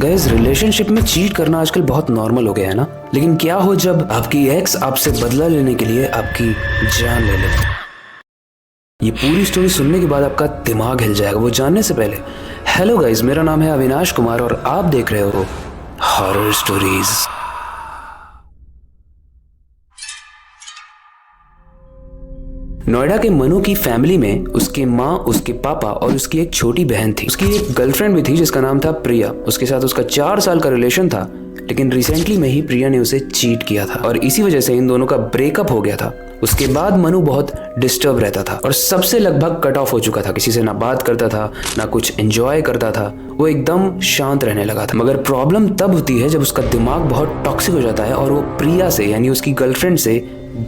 Guys, relationship में cheat करना आजकल बहुत नॉर्मल हो गया है ना। लेकिन क्या हो जब आपकी एक्स आपसे बदला लेने के लिए आपकी जान ले ले। ये पूरी स्टोरी सुनने के बाद आपका दिमाग हिल जाएगा। वो जानने से पहले हेलो गाइस, मेरा नाम है अविनाश कुमार और आप देख रहे हो हॉरर स्टोरीज। नोएडा के मनु की फैमिली में उसकी माँ, उसके पापा और उसकी एक छोटी बहन थी। उसकी एक गर्लफ्रेंड भी थी जिसका नाम था प्रिया। उसके साथ उसका 4 साल का रिलेशन था, लेकिन रिसेंटली में ही प्रिया ने उसे चीट किया था और इसी वजह से इन दोनों का ब्रेकअप हो गया था। उसके बाद मनु बहुत डिस्टर्ब रहता था और सबसे लगभग कट ऑफ हो चुका था। किसी से ना बात करता था, ना कुछ एंजॉय करता था। वो एकदम शांत रहने लगा था। मगर प्रॉब्लम तब होती है जब उसका दिमाग बहुत टॉक्सिक हो जाता है और वो प्रिया से यानी उसकी गर्लफ्रेंड से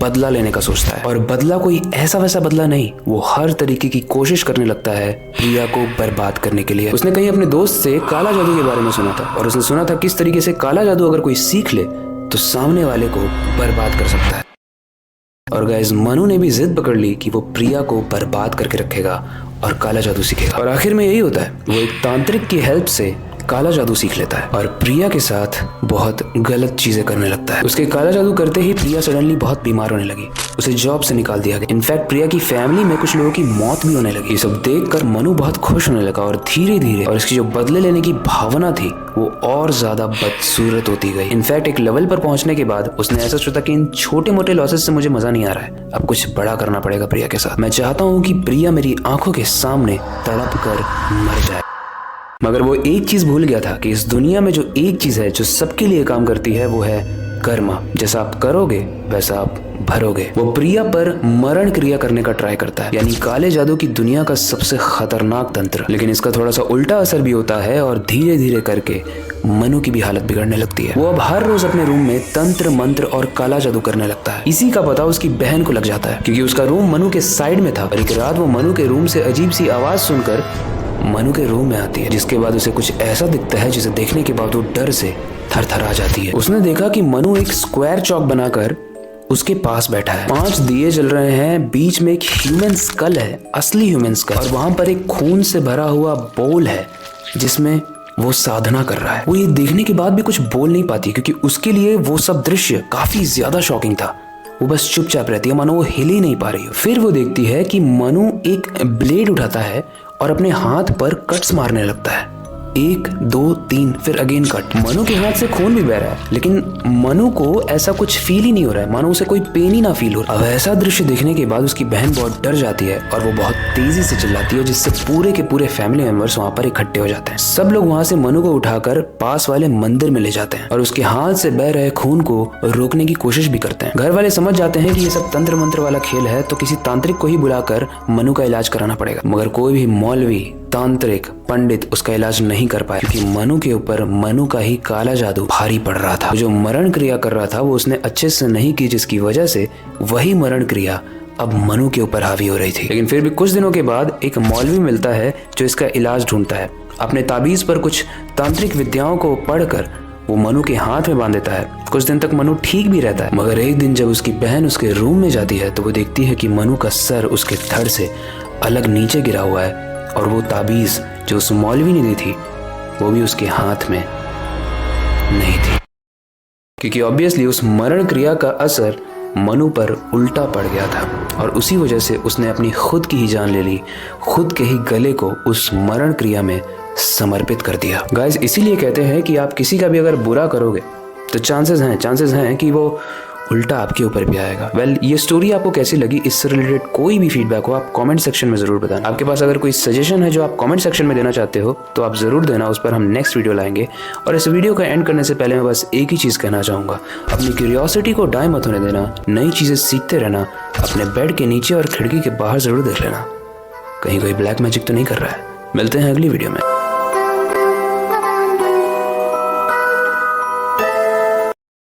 बदला लेने का सोचता है। और बदला कोई ऐसा वैसा बदला नहीं, वो हर तरीके की कोशिश करने लगता है प्रिया को बर्बाद करने के लिए। उसने कहीं अपने दोस्त से काला जादू के बारे में सुना था और उसने सुना था किस तरीके से काला जादू अगर कोई सीख ले तो सामने वाले को बर्बाद कर सकता है। और गाइस, मनु ने भी जिद पकड़ ली कि वो प्रिया को बर्बाद करके रखेगा और काला जादू सीखेगा। और आखिर में यही होता है, वो एक तांत्रिक की हेल्प से काला जादू सीख लेता है और प्रिया के साथ बहुत गलत चीजें करने लगता है। उसके काला जादू करते ही प्रिया सडनली बहुत बीमार होने लगी। उसे जॉब से निकाल दिया गया। इनफैक्ट प्रिया की फैमिली में कुछ लोगों की मौत भी होने लगी। ये सब देखकर मनु बहुत खुश होने लगा और धीरे धीरे और इसकी जो बदले लेने की भावना थी वो और ज्यादा बदसूरत होती गई। इनफैक्ट एक लेवल पर पहुंचने के बाद उसने ऐसा सोचा कि इन छोटे मोटे लॉसेस से मुझे मजा नहीं आ रहा है, अब कुछ बड़ा करना पड़ेगा प्रिया के साथ। मैं चाहता हूँ कि प्रिया मेरी आंखों के सामने तड़प कर मर जाए। मगर वो एक चीज भूल गया था कि इस दुनिया में जो एक चीज है जो सबके लिए काम करती है वो है कर्मा। जैसा आप करोगे वैसा आप भरोगे। वो प्रिया पर मरण क्रिया करने का ट्राई करता है, यानी काले जादू की दुनिया का सबसे खतरनाक तंत्र। लेकिन इसका थोड़ा सा उल्टा असर भी होता है और धीरे धीरे करके मनु की भी हालत बिगड़ने लगती है। वो अब हर रोज अपने रूम में तंत्र मंत्र और काला जादू करने लगता है। इसी का पता उसकी बहन को लग जाता है, क्योंकि उसका रूम मनु के साइड में था। और एक रात वो मनु के रूम से अजीब सी आवाज सुनकर मनु के रूम में आती है, जिसके बाद उसे कुछ ऐसा दिखता है जिसे देखने के बाद वो डर से थरथरा जाती है। उसने देखा कि मनु एक स्क्वायर चौक बनाकर उसके पास बैठा है। 5 दिए जल रहे हैं, बीच में एक ह्यूमन स्कल है, असली ह्यूमन स्कल, और वहां पर एक खून से भरा हुआ बोल है जिसमें वो साधना कर रहा है। वो ये देखने के बाद भी कुछ बोल नहीं पाती, क्योंकि उसके लिए वो सब दृश्य काफी ज्यादा शॉकिंग था। वो बस चुपचाप रहती है, मानो वो हिल ही नहीं पा रही हो। फिर वो देखती है कि मनु एक ब्लेड उठाता है और अपने हाथ पर कट्स मारने लगता है। 1 2 3 फिर अगेन कट। मनु के हाथ से खून भी बह रहा है, लेकिन मनु को ऐसा कुछ फील ही नहीं हो रहा है, मानो उसे कोई पेन ही ना फील हो रहा। अब ऐसा दृश्य देखने के बाद उसकी बहन बहुत डर जाती है और वो बहुत तेजी से चिल्लाती है, जिससे पूरे के पूरे फैमिली मेंबर्स वहाँ पर इकट्ठे हो जाते हैं। सब लोग वहाँ से मनु को उठाकर पास वाले मंदिर में ले जाते हैं और उसके हाथ से बह रहे खून को रोकने की कोशिश भी करते हैं। घर वाले समझ जाते हैं कि ये सब तंत्र मंत्र वाला खेल है, तो किसी तांत्रिक को ही बुलाकर मनु का इलाज कराना पड़ेगा। मगर कोई भी मौलवी, तांत्रिक, पंडित उसका इलाज नहीं कर पाए, क्योंकि मनु के ऊपर मनु का ही काला जादू भारी पड़ रहा था। जो मरण क्रिया कर रहा था वो उसने अच्छे से नहीं की, जिसकी वजह से वही मरण क्रिया अब मनु के ऊपर हावी हो रही थी। लेकिन फिर भी कुछ दिनों के बाद एक मौलवी मिलता है जो इसका इलाज ढूंढता है। अपने ताबीज पर कुछ तांत्रिक विद्याओं को पढ़कर वो मनु के हाथ में बांध देता है। कुछ दिन तक मनु ठीक भी रहता है, मगर एक दिन जब उसकी बहन उसके रूम में जाती है तो वो देखती है कि मनु का सर उसके धड़ से अलग नीचे गिरा हुआ है और वो ताबीज जो उस मौलवी ने दी थी वो भी उसके हाथ में नहीं थी, क्योंकि ऑब्वियसली उस मरण क्रिया का असर मनु पर उल्टा पड़ गया था और उसी वजह से उसने अपनी खुद की ही जान ले ली। खुद के ही गले को उस मरण क्रिया में समर्पित कर दिया। गाइस, इसीलिए कहते हैं कि आप किसी का भी अगर बुरा करोगे तो चांसेस हैं कि वो उल्टा आपके ऊपर भी आएगा। वेल, ये स्टोरी आपको कैसी लगी? इससे रिलेटेड कोई भी फीडबैक हो आप कमेंट सेक्शन में जरूर बताना। आपके पास अगर कोई सजेशन है जो आप कमेंट सेक्शन में देना चाहते हो तो आप जरूर देना, उस पर हम नेक्स्ट वीडियो लाएंगे। और इस वीडियो का एंड करने से पहले मैं बस एक ही चीज कहना चाहूंगा, अपनी क्यूरियोसिटी को डाई मत होने देना, नई चीजें सीखते रहना। अपने बेड के नीचे और खिड़की के बाहर जरूर देख लेना कहीं कोई ब्लैक मैजिक तो नहीं कर रहा है। मिलते हैं अगली वीडियो में।